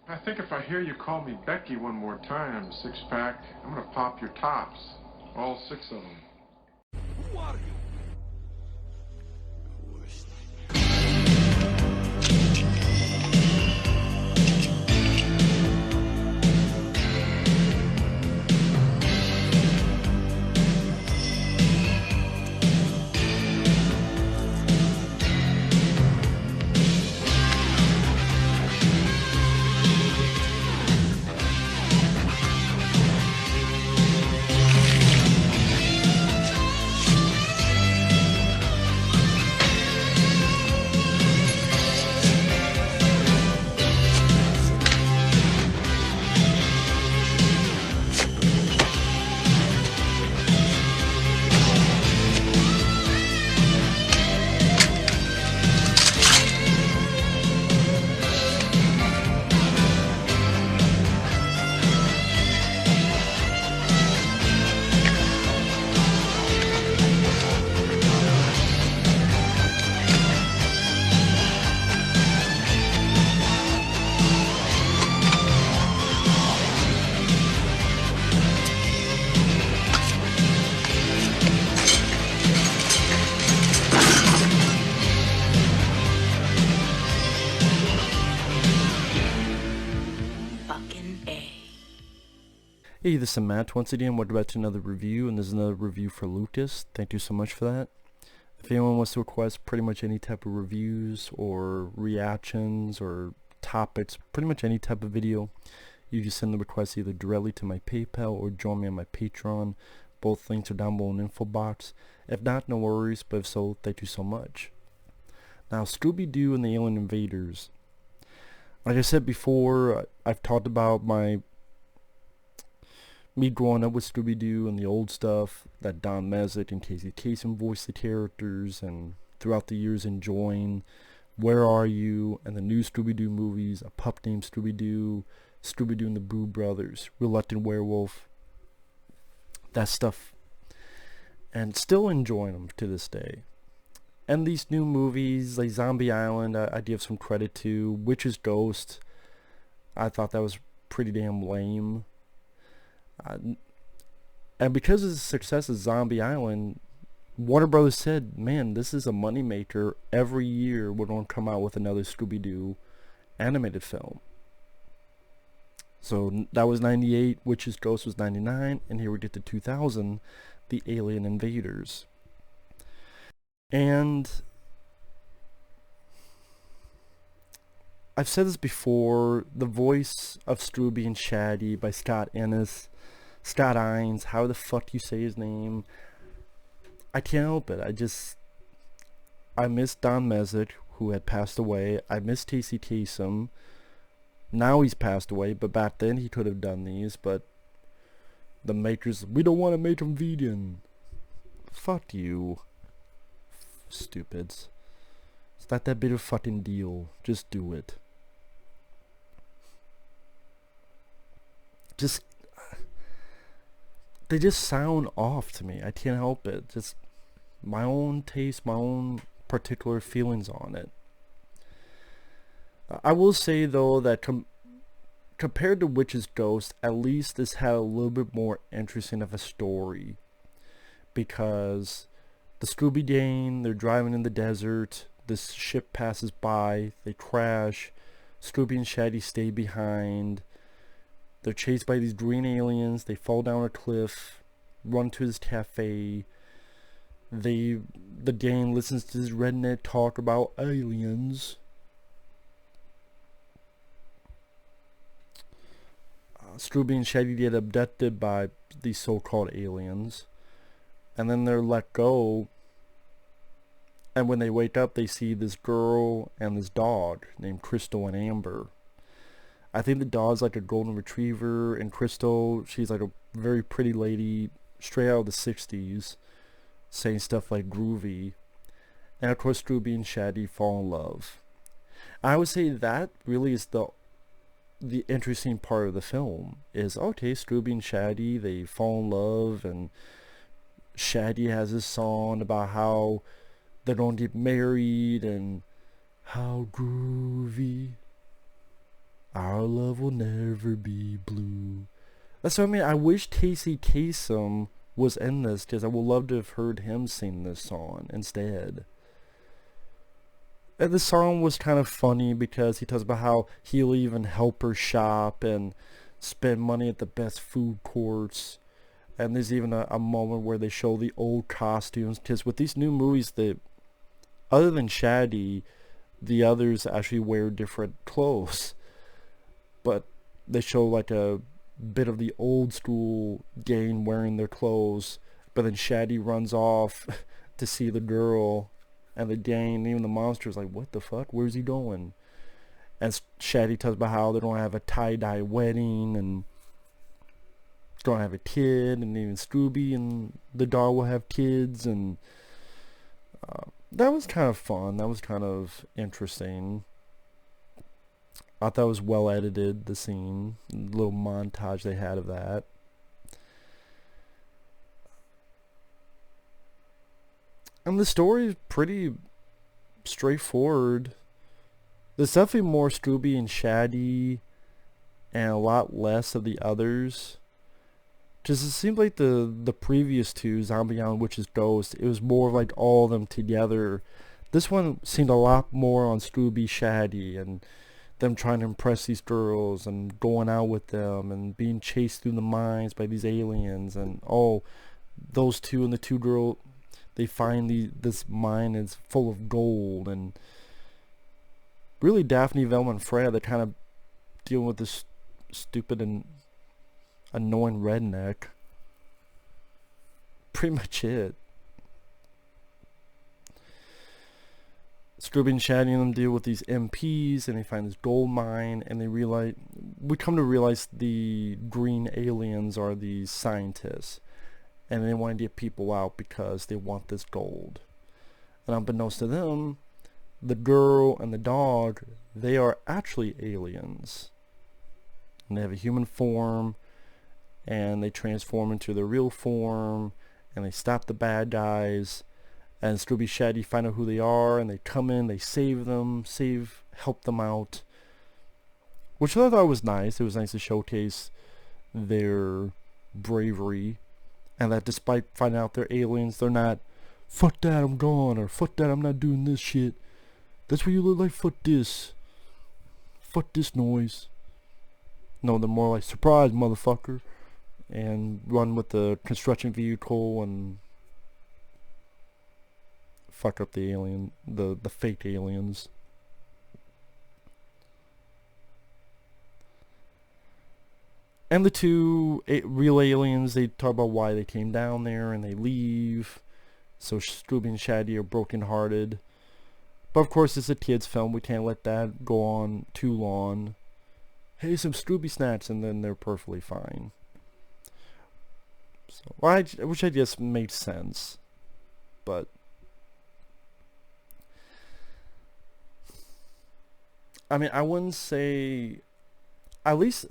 I think if I hear you call me Becky one more time, six-pack, I'm gonna pop your tops. All six of them. Who are you? Hey, this is Matt. Once again, welcome back to another review, and this is another review for Lucas. Thank you so much for that. If anyone wants to request pretty much any type of reviews or reactions or topics, pretty much any type of video, you can send the request either directly to my PayPal or join me on my Patreon. Both links are down below in the info box. If not, no worries, but if so, thank you so much. Now, Scooby-Doo and the Alien Invaders. Like I said before, I've talked about me growing up with Scooby-Doo and the old stuff, that Don Mezek and Casey Kasem voiced the characters, and throughout the years enjoying Where Are You and the new Scooby-Doo movies, A Pup Named Scooby-Doo, Scooby-Doo and the Boo Brothers, Reluctant Werewolf, that stuff, and still enjoying them to this day. And these new movies, like Zombie Island, I give some credit to. Witch's Ghost, I thought that was pretty damn lame. And because of the success of Zombie Island, Warner Brothers said, man, this is a moneymaker. Every year we're going to come out with another Scooby-Doo animated film. So that was 98, Witch's Ghost was 99, and here we get to 2000, the Alien Invaders. And I've said this before, the voice of Scooby and Shaggy by Scott Ines, how the fuck you say his name, I can't help it. I miss Don Mezek, who had passed away. I miss Casey Kasem. Now he's passed away, but back then he could have done these, but the makers, we don't want to make him vegan. Fuck you. Stupids. It's not that big of a fucking deal. Just do it. They just sound off to me. I can't help it. Just my own taste, my own particular feelings on it. I will say though that compared to Witch's Ghost, at least this had a little bit more interesting of a story, because the Scooby Gang, they're driving in the desert, this ship passes by, they crash, Scooby and Shaggy stay behind. They're chased by these green aliens. They fall down a cliff, run to this cafe. The gang listens to this redneck talk about aliens. Scooby and Shaggy get abducted by these so-called aliens, and then they're let go. And when they wake up, they see this girl and this dog named Crystal and Amber. I think the dog's like a golden retriever, and Crystal, she's like a very pretty lady, straight out of the 60s, saying stuff like groovy. And of course, Scooby and Shaggy fall in love. I would say that really is the interesting part of the film. Is, okay, Scooby and Shaggy, they fall in love, and Shaggy has this song about how they're going to get married, and how groovy. Our love will never be blue. That's what I mean. I wish Casey Kasem was in this, because I would love to have heard him sing this song instead. And the song was kind of funny because he talks about how he'll even help her shop and spend money at the best food courts. And there's even a moment where they show the old costumes, because with these new movies, other than Shaggy, the others actually wear different clothes. But they show like a bit of the old school gang wearing their clothes, but then Shaggy runs off to see the girl, and the gang, even the monster's like, what the fuck, where's he going? And Shaggy tells about how they're going to have a tie-dye wedding, and going to have a kid, and even Scooby and the dog will have kids, and that was kind of fun. That was kind of interesting. I thought it was well edited, the scene, the little montage they had of that. And the story is pretty straightforward. There's definitely more Scooby and Shaggy and a lot less of the others. Just it seemed like the previous two, Zombie Island, Witch's Ghost, it was more like all of them together. This one seemed a lot more on Scooby, Shaggy, and them trying to impress these girls and going out with them and being chased through the mines by these aliens, and those two and the two girls, they find this mine is full of gold, and really Daphne, Velma, and Fred, they're kind of dealing with this stupid and annoying redneck. Pretty much it. Scooby and Shaggy and them deal with these MPs, and they find this gold mine, and we come to realize the green aliens are these scientists, and they want to get people out because they want this gold. And unbeknownst to them, the girl and the dog, they are actually aliens, and they have a human form, and they transform into their real form, and they stop the bad guys. And Scooby, Shaggy find out who they are, and they come in, they save them, help them out. Which I thought was nice. It was nice to showcase their bravery, and that despite finding out they're aliens, they're not, fuck that, I'm gone, or fuck that, I'm not doing this shit. That's what you look like, fuck this noise. No, they're more like, surprise, motherfucker, and run with the construction vehicle and fuck up the alien, the fake aliens. And the two real aliens, they talk about why they came down there, and they leave. So Scooby and Shaggy are brokenhearted. But of course, it's a kid's film. We can't let that go on too long. Hey, some Scooby snacks, and then they're perfectly fine. So, which I guess made sense. But I mean, I wouldn't say, at least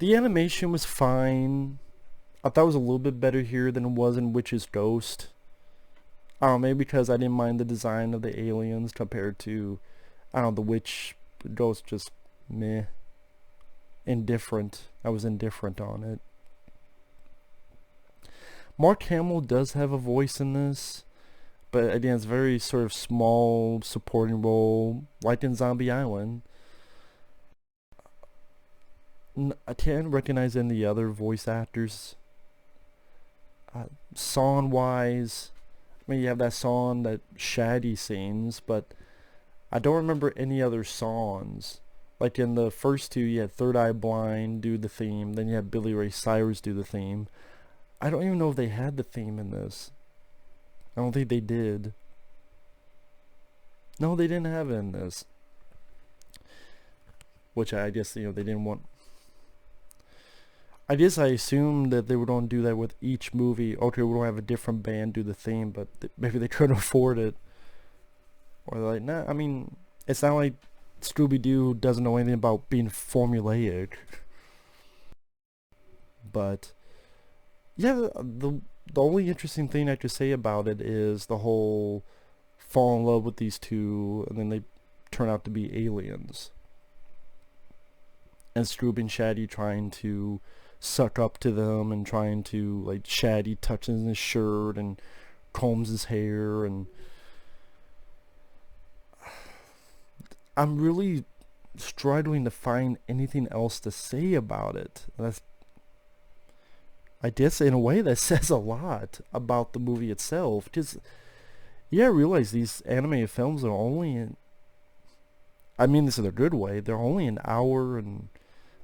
the animation was fine. I thought it was a little bit better here than it was in Witch's Ghost. I don't know, maybe because I didn't mind the design of the aliens compared to, I don't know, the Witch Ghost, just meh. Indifferent. I was indifferent on it. Mark Hamill does have a voice in this, but again, it's a very sort of small supporting role, like in Zombie Island. I can't recognize any of the other voice actors. Song-wise, I mean, you have that song that Shaggy sings, but I don't remember any other songs. Like in the first two, you had Third Eye Blind do the theme, then you had Billy Ray Cyrus do the theme. I don't even know if they had the theme in this. I don't think they did. No, they didn't have it in this. Which I guess, they didn't want. I assumed that they were going to do that with each movie. Okay, we're going to have a different band do the theme, but maybe they couldn't afford it. Or they're like, nah, I mean, it's not like Scooby-Doo doesn't know anything about being formulaic. But yeah, the only interesting thing I could say about it is the whole fall in love with these two, and then they turn out to be aliens. and Scooby and Shaggy trying to suck up to them, and trying to, like, Shaggy touches his shirt and combs his hair, and I'm really struggling to find anything else to say about it. That's, I guess, in a way that says a lot about the movie itself. Because, yeah, I realize these animated films are only, I mean this in a good way, they're only an hour and,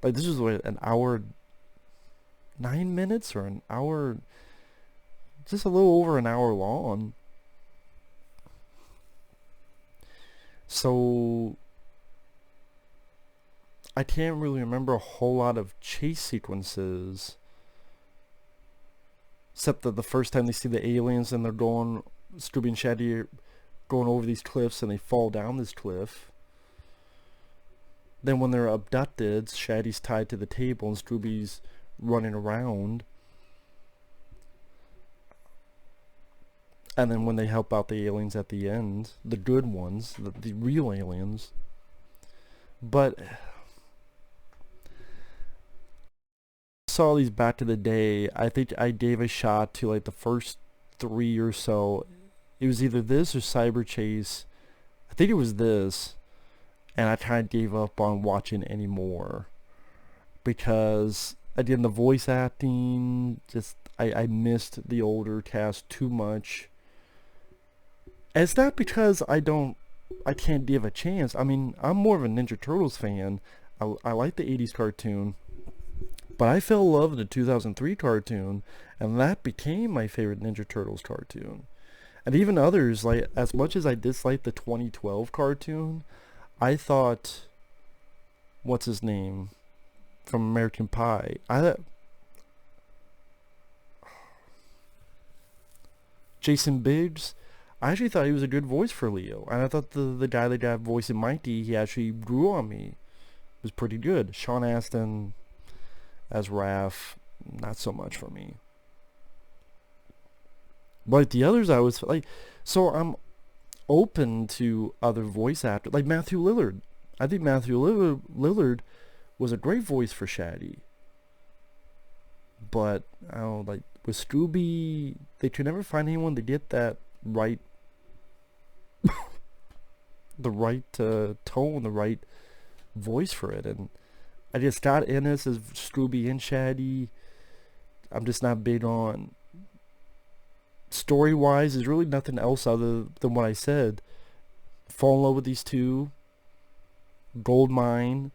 like, this is what, an hour 9 minutes, or an hour, just a little over an hour long. So I can't really remember a whole lot of chase sequences, except that the first time they see the aliens and they're going, Scooby and Shaggy are going over these cliffs and they fall down this cliff. Then when they're abducted, Shaggy's tied to the table and Scooby's running around. And then when they help out the aliens at the end, the good ones, the real aliens. But saw these back in the day. I think I gave a shot to, like, the first 3 or so. It was either this or Cyber Chase. I think it was this. And I kind of gave up on watching anymore, because again, the voice acting, just I missed the older cast too much. And it's not because I can't give a chance. I mean, I'm more of a Ninja Turtles fan. I like the 80s cartoon, but I fell in love with the 2003 cartoon, and that became my favorite Ninja Turtles cartoon. And even others, like, as much as I disliked the 2012 cartoon, I thought, what's his name from American Pie? Jason Biggs. I actually thought he was a good voice for Leo, and I thought the guy that got voice in Mighty, he actually grew on me. It was pretty good. Sean Astin as Raph, not so much for me. But the others, I was like, so I'm open to other voice actors, like Matthew Lillard. I think Matthew Lillard was a great voice for Shaggy. But I don't know, like with Scooby, they could never find anyone to get that right, the right tone, the right voice for it. And I just got Ennis as Scooby and Shaggy. I'm just not big on. Story-wise, there's really nothing else other than what I said. Fall in love with these two. Gold mine.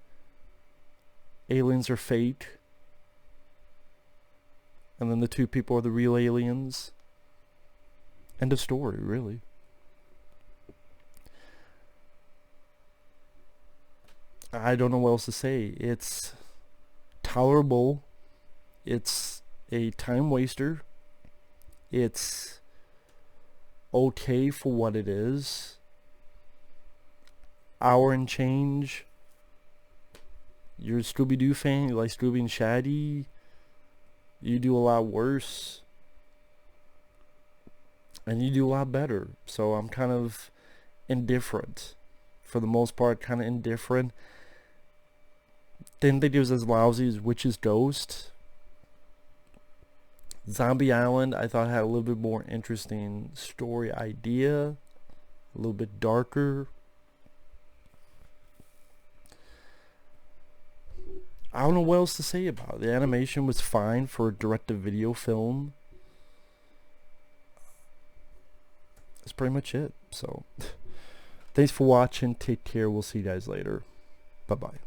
Aliens are fake. And then the two people are the real aliens. End of story, really. I don't know what else to say. It's tolerable. It's a time waster. It's okay for what it is. Hour and change. You're a Scooby-Doo fan, you like Scooby and Shaggy. You do a lot worse. And you do a lot better. So I'm kind of indifferent. For the most part, kind of indifferent. Didn't think it was as lousy as Witch's Ghost. Zombie Island, I thought had a little bit more interesting story idea, a little bit darker. I don't know what else to say about it. The animation was fine for a direct-to-video film. That's pretty much it. So, thanks for watching. Take care. We'll see you guys later. Bye-bye.